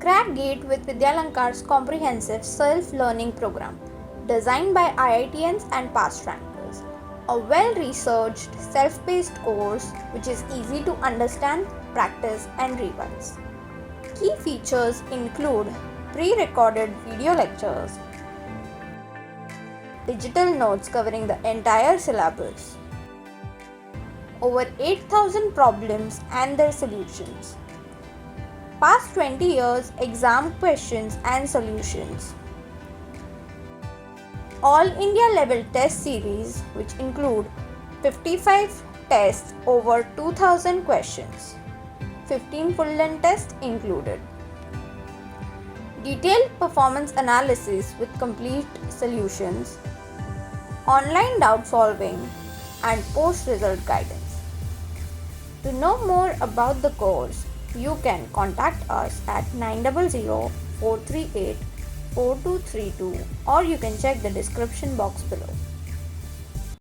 Crack GATE with Vidyalankar's comprehensive self-learning program, designed by IITians and past rankers. A well-researched, self-paced course which is easy to understand, practice and revise. Key features include pre-recorded video lectures, digital notes covering the entire syllabus, over 8,000 problems and their solutions, past 20 years exam questions and solutions, all India level test series which include 55 tests over 2,000 questions, 15 full length tests included, detailed performance analysis with complete solutions, online doubt solving and post result guidance. To know more about the course, you can contact us at 900-438-4232 or you can check the description box below.